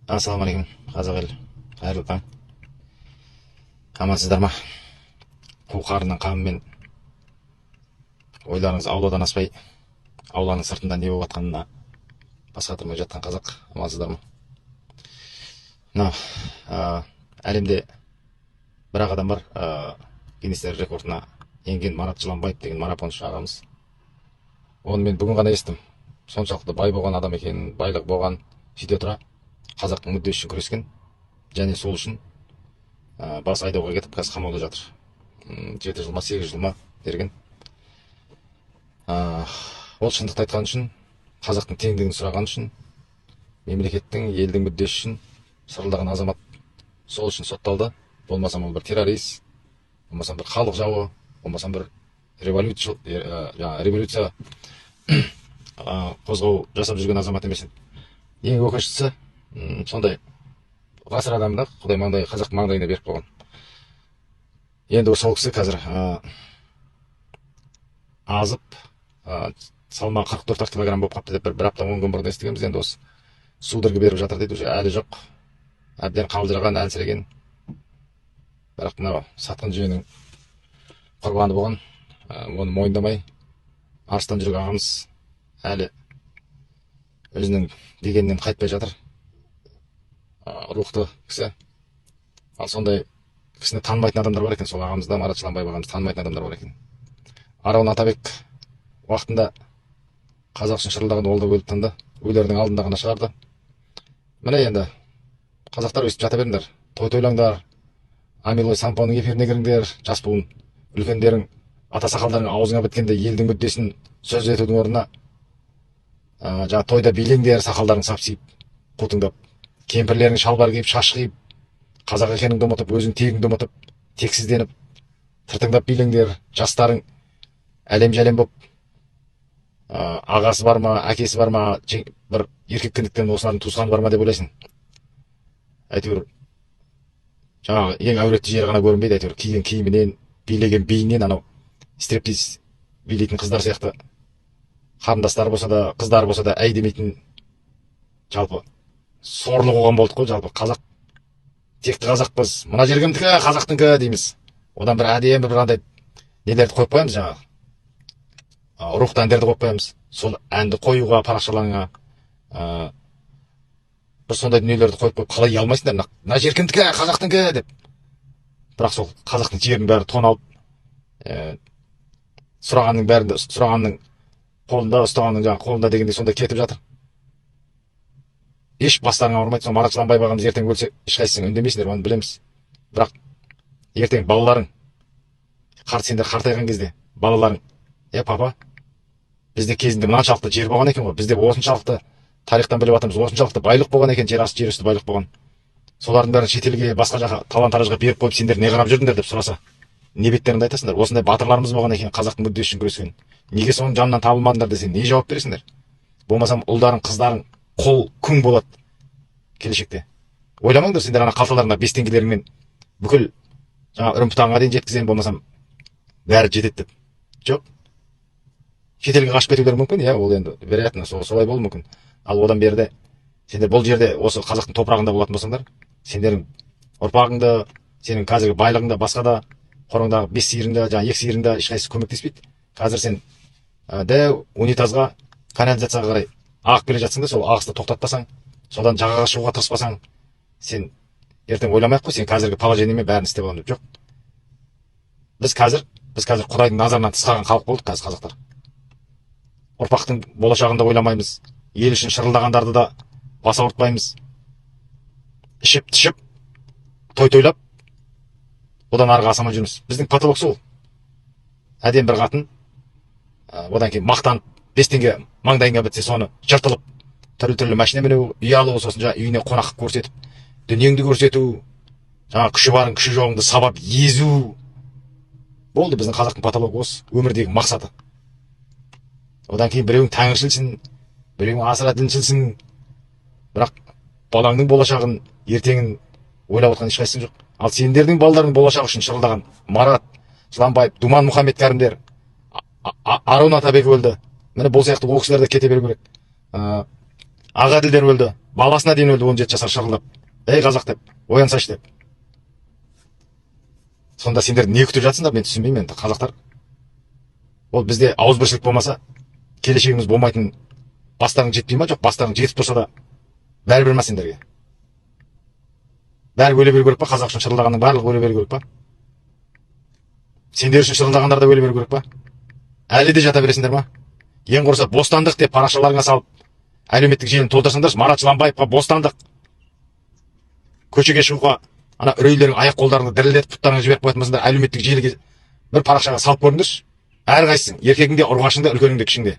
Ассалаумағалейкум, қазақ ел. Қайырлы таң. Амансыздар ма? Қу қарынның қамымен ойларыңыз ауладан аспай, ауланың сыртында не болып жатқанына бас қатырмай жатқан қазақ. Амансыздар ма? Мынау әлемде бір-ақ адам бар, Гиннестер рекордына енген Марат Жыланбаев деген марафоншы ағамыз. Оны мен бүгін ғана естім. Соншалықты бай болған адам екенін, байлық болған, сөйте тұра қазақтың мүддесі үшін күрескен, және сол үшін бас айдауға кетіп қазір қамауда жатыр. 7 жыл ма 8 жыл ма берген. Ол шындықты айтқан үшін, қазақтың теңдігін сұраған үшін, мемлекеттің, елдің мүддесі үшін сырылдаған азамат сол үшін сотталды. Болмасам ол бір террорист, болмасам бір халық жауы, болмасам бір революция қозғау жасап жүрген азамат емес. Ең өкініштісі, сондай ғасыр адамында Құдай маңдай, қазақ маңдайына беріп қойған. Енді сол кісі қазір азып, салмағы 44 килограмм болып қапты деп бір апта 10 күн бұрын естігенбіз. Енді осы судорога беріп жатыр дейді, уже әлі жоқ. Әбден қалжыраған, әлсіреген. Бірақ мынау сатқын жүйенің құрбаны болған, оны мойындамай арыстан жүрек ағамыз әлі өзінің дегеннен қайтпай жатыр. Рухты кісі. Ал сондай кісіні танымайтын адамдар бар екен, сол ағамызда, Марат Жыланбаев ағамыз танымайтын адамдар бар екен. Арон Атабек уақытында қазақ үшін шырылдаған, ол да өліп тынды. Өлердің алдында ғана шығарды. Міне енді қазақтар өстіп жата беріңдер, той тойлаңдар, Амилой Сампоның эфиріне кіріңдер, жас буын үлкендерің, ата сақалдарың аузыңа біткенде елдің мүддесін сөз етудің орнына жаңа тойда билеңдер, сақалдарың сапсиып, қутыңдап, кемпірлерің шалбар киіп, шаш киіп, қазақ екеніңді ұмытып, өзің тегіңді ұмытып, тексізденіп, тыртыңдап билеңдер. Жастарың әлем-жәлем боп, ағасы бар ма, әкесі бар ма, бір еркек кіндіктен осылардың туысқаны бар ма деп ойлайсың. Әйтеуір жаңағы ең әуретті жері ғана көрінбейді. Әйтеуір киген киімінен, билеген биінен анау стриптиз билейтін қыздар сияқты қарындастары болса да, қыздары болса да әй демейтін, жалпы сорлы қоғам болдық қой. Жалпы қазақ, текті қазақпыз, мына жер кімдікі, қазақтыңкі дейміз. Одан бір әдемі бір андай нелерді қойып қоямыз, жаңағы рухты әндерді қойып қоямыз. Сол әнді қоюға, парақшалаңа бір сондай дүниелерді қойып қалай ұялмайсыңдар, мына жер кімдікі, қазақтыңкі деп. Бірақ сол қазақтың жерінің бәрі тоналып, сұрағанның бәрінде, сұрағанның қолында, ұстағанның жаңағы қолында дегендей сондай кетіп жатыр. Еш бастарыңа ауырмайды. Сол Марат Жыланбаев ағамыз ертең өлсе, ешқайсың үндемейсіңдер, оны білеміз. Бірақ ертең балаларың, сендер қартайған кезде балаларың, папа, бізде кезінде мынаншалықты жер болған екен ғой, бізде осыншалықты тарихтан біліп жатырмыз, осыншалықты байлық болған екен, жер асты, жер үсті байлық болған. Солардың бәрін шетелге, басқа жаққа, талан-таражға беріп қойып, сендер не қарап жүрдіңдер деп сұраса, не беттеріңді айтасыңдар? Осындай батырларымыз болған екен, қазақтың мүддесі үшін күрескен. Неге соның жанынан табылмадыңдар десең, не жауап бересіңдер? Болмасам ұлдарың, қыздарың қол күң болады келешекте. Ойламаңдар сендер ана қалталарыңа 5 теңгелеріңмен бүкіл жаңа үрім-бұтағыңа дейін жеткіземін, болмасам бәрі жетеді деп. Жоқ. Шетелге қашып кетулер мүмкін, ол енді вероятно солай болуы мүмкін. Ал одан берде сендер бұл жерде осы қазақтың топырағында болатын болсаңдар, сендердің ұрпағыңды, сенің қазіргі байлығыңда, басқа да қорыңдағы 5 сиырыңда, жаңа 2 сиырыңда ешқайсысы көмектеспейді. Қазір сен дәу унитазға, канализацияға қарай ағып келе жатсың да, сол ағысты тоқтатпасаң, содан жағаға шығуға тырыспасаң, сен ертең ойламай-ақ қой, сен қазіргі положениемен бәрін істеп аламын деп. Жоқ. Біз қазір Құдайдың назарынан тыс қалған халық болдық қазір қазақтар. Ұрпақтың болашағында ойламаймыз. Ел үшін шырылдағандарды да баса ауыртпаймыз. Ішіп, той тойлап, одан арғы асамай жүрміз. Біздің потолок сол. Әдем бір қатын, одан кейін мақтанып, 5 теңге маңдайыңа бітсе, соны жыртылып, түрлі машина міну, үй алу, сосын жаңа үйіне қонақ көрсетіп, дүниеңді көрсету, жаңа күші барын, күші жоғыңды сабап езу. Болды біздің қазақтың потологы осы, өмірдегі мақсаты. Одан кейін біреуің тәңіршілсің, біреуің асыра діншілсің. Бірақ балаңның болашағын, ертеңін ойлап отқан ешқайсың жоқ. Ал сендердің балаларының болашағы үшін шырылдаған Марат Жыланбаев, Думан Мұхаммед-Кәрімдер, Арон Атабек өлді. Міне бұл сияқты ол кісілер де кете беру керек. Ағаділдер өлді. Баласына дейін өлді 17 жасар шырылдап. Ей қазақ деп, оянсайшы деп. Сонда сендер не күтіп жатсыңдар, мен түсінбеймін енді, қазақтар. Ол бізде ауызбіршілік болмаса, келешегіміз болмайтын бастарың жетпей ма? Жоқ, бастарың жетіп тұрса да бәрібір ма сендерге? Бәрі өле беру керек па? Қазақ үшін шырылдағанның барлығы өле беру керек па? Сендер үшін шырылдағандар да өле беру керек па? Әлі де жата бересіңдер ма? Ең құрыса бостандық деп парақшаларыңа салып, әлеуметтік желіні толтырсаңдаршы, Марат Жыланбаевқа бостандық. Көшеге шығуға, ана үрейлерің аяқ қолдарыңды дірілдетіп пұттарыңа жіберіп қоятын болсаңдар, әлеуметтік желіге бір парақшаға салып көріңдерші. Әрқайсың, еркегің де, ұрғашың да, үлкенің де, кішің де.